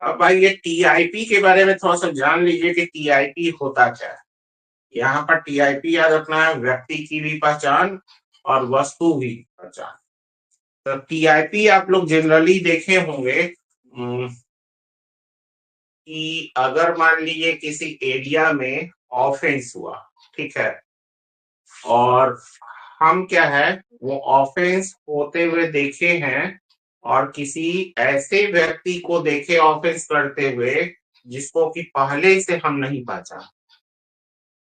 अब भाई ये टीआईपी के बारे में थोड़ा सा जान लीजिए कि टीआईपी होता क्या है। यहाँ पर टीआईपी याद रखना है, व्यक्ति की भी पहचान और वस्तु भी पहचान। तो टीआईपी आप लोग जनरली देखे होंगे कि अगर मान लीजिए किसी एरिया में ऑफेंस हुआ, ठीक है, और हम क्या है वो ऑफेंस होते हुए देखे हैं और किसी ऐसे व्यक्ति को देखे ऑफेंस करते हुए जिसको कि पहले से हम नहीं पहचान।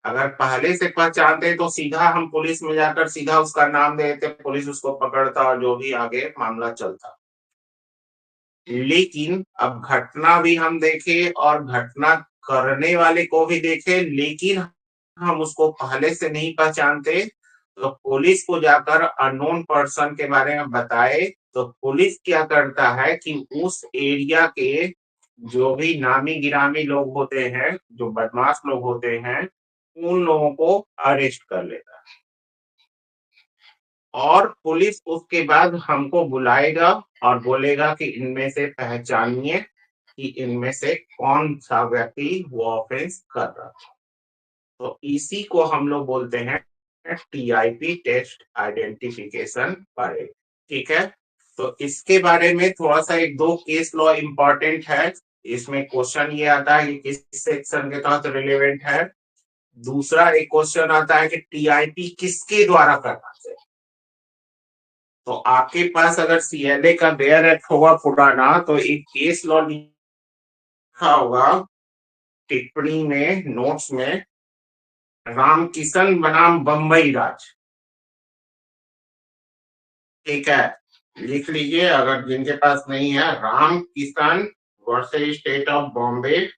अगर पहले से पहचानते तो सीधा हम पुलिस में जाकर सीधा उसका नाम देते, पुलिस उसको पकड़ता और जो भी आगे मामला चलता। लेकिन अब घटना भी हम देखे और घटना करने वाले को भी देखे, लेकिन हम उसको पहले से नहीं पहचानते, तो पुलिस को जाकर अननोन पर्सन के बारे में बताए तो पुलिस क्या करता है कि उस एरिया के जो भी नामी गिरामी लोग होते हैं, जो बदमाश लोग होते हैं, उन लोगों को अरेस्ट कर लेता है। और पुलिस उसके बाद हमको बुलाएगा और बोलेगा कि इनमें से पहचानिए कि इनमें से कौन सा व्यक्ति वो ऑफेंस कर रहा था। तो इसी को हम लोग बोलते हैं टीआईपी, टेस्ट आइडेंटिफिकेशन परेड। ठीक है, तो इसके बारे में थोड़ा सा एक दो केस लॉ इंपॉर्टेंट है। इसमें क्वेश्चन ये आता है कि किस सेक्शन के तहत रिलेवेंट है। दूसरा एक क्वेश्चन आता है कि टीआईपी किसके द्वारा करना चाहिए। तो आपके पास अगर सीएलए का बेयर एक्ट होगा पुराना, तो एक केस लॉ लिखा होगा टिप्पणी में, नोट्स में, रामकिशन बनाम बम्बई राज। ठीक है, लिख लीजिए अगर जिनके पास नहीं है। Ram Kishan versus state of Bombay,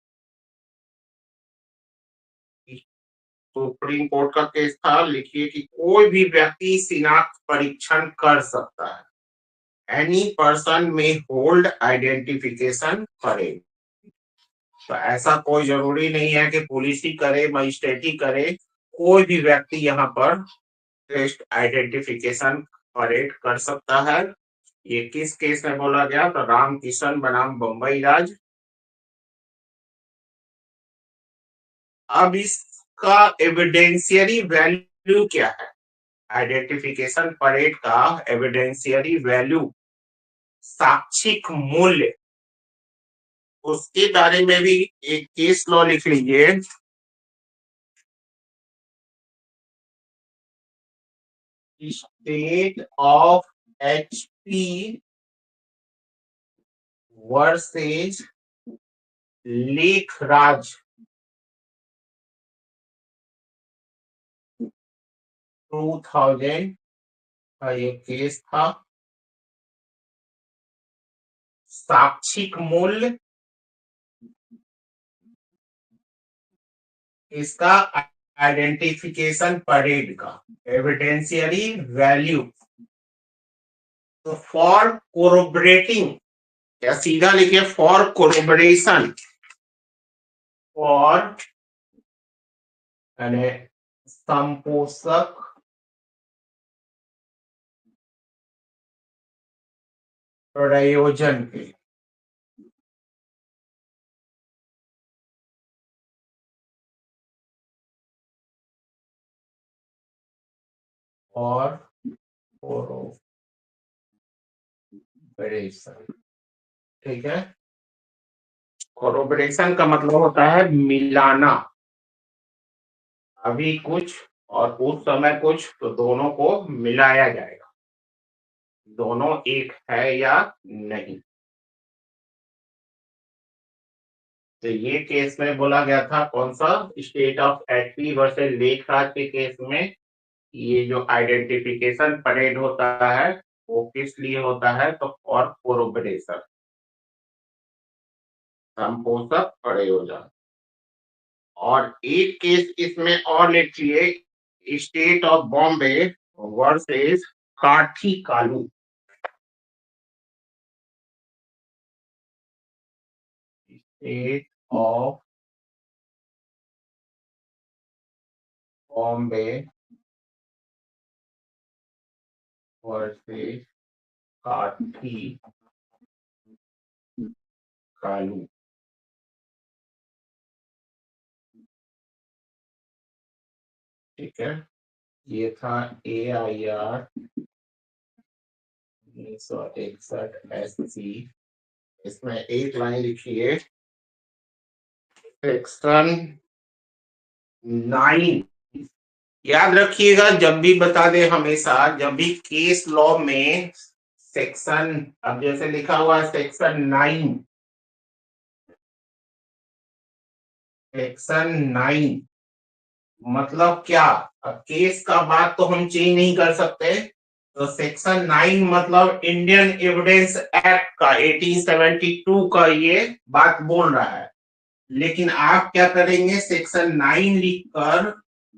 supreme court का केस था। लिखिए कि कोई भी व्यक्ति शिनाख्त परीक्षण कर सकता है। एनी पर्सन में होल्ड आइडेंटिफिकेशन परेड। तो ऐसा कोई जरूरी नहीं है कि पुलिस ही करे, मजिस्ट्रेट ही करे, कोई भी व्यक्ति यहाँ पर टेस्ट आइडेंटिफिकेशन परेड कर सकता है। ये किस केस में बोला गया? तो रामकिशन बनाम बम्बई राज। अब इसका एविडेंशियरी वैल्यू क्या है? आइडेंटिफिकेशन परेड का एविडेंशियरी वैल्यू, साक्षिक मूल्य, उसके बारे में भी एक केस लॉ लिख लीजिए। State of HP versus Lekhraj 2000 का ये केस था। साक्षिक मूल्य इसका, आइडेंटिफिकेशन परेड का एविडेंशियरी वैल्यू। तो फॉर कोरोबरेटिंग, या सीधा लिखिए फॉर कोरोबरेशन, फॉर यानी संपोषक प्रयोजन के। और कोरोबरेशन, ठीक है। कोरोबरेशन का मतलब होता है मिलाना, अभी कुछ और उस समय कुछ, तो दोनों को मिलाया जाएगा, दोनों एक है या नहीं। तो ये केस में बोला गया था कौन सा? State of HP versus Lekhraj के केस में ये जो आइडेंटिफिकेशन परेड होता है वो किस लिए होता है? तो फॉर कोरोबरेशन, संपोषक प्रयोजन। और एक केस इसमें और लिखिए, स्टेट ऑफ बॉम्बे वर्सेस काठी Kalu. State of Bombay versus काठी कालू। ठीक है, ये था AIR 1961 SC। इसमें एक लाइन लिखिए, सेक्शन 9। याद रखिएगा, जब भी बता दे हमेशा, जब भी केस लॉ में सेक्शन, अब जैसे लिखा हुआ है सेक्शन 9, सेक्शन 9 मतलब क्या? अब केस का बात तो हम चेंज नहीं कर सकते, तो सेक्शन 9 मतलब इंडियन एविडेंस एक्ट का 1872 का ये बात बोल रहा है। लेकिन आप क्या करेंगे, सेक्शन 9 लिखकर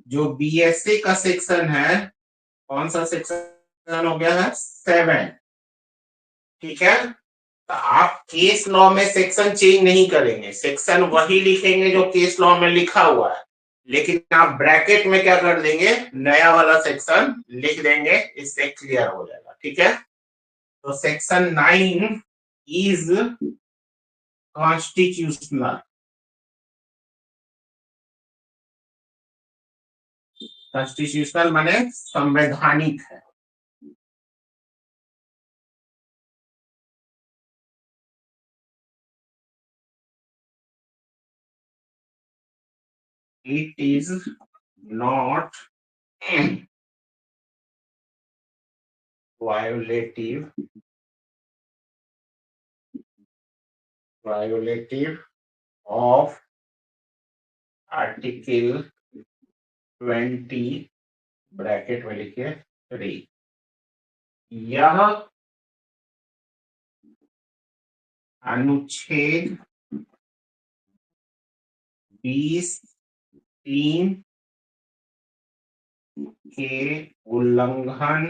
जो BSA का सेक्शन है, कौन सा सेक्शन हो गया है, 7, ठीक है। तो आप केस लॉ में सेक्शन चेंज नहीं करेंगे, सेक्शन वही लिखेंगे जो केस लॉ में लिखा हुआ है, लेकिन आप ब्रैकेट में क्या कर देंगे, नया वाला सेक्शन लिख देंगे, इससे क्लियर हो जाएगा, ठीक है। तो सेक्शन 9 इज कॉन्स्टिट्यूशनल, कॉन्स्टिट्यूशनल माने संवैधानिक है। It is not violative of Article 20 bracket में लिखिए 3। यह अनुच्छेद 20(3) के उल्लंघन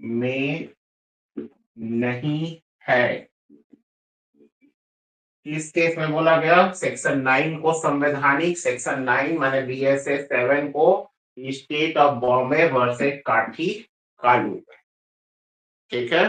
में नहीं है। किस केस में बोला गया, सेक्शन 9 को संवैधानिक, सेक्शन 9 माने BSA 7 को स्टेट ऑफ बॉम्बे वर्सेस काठी कालू, ठीक है।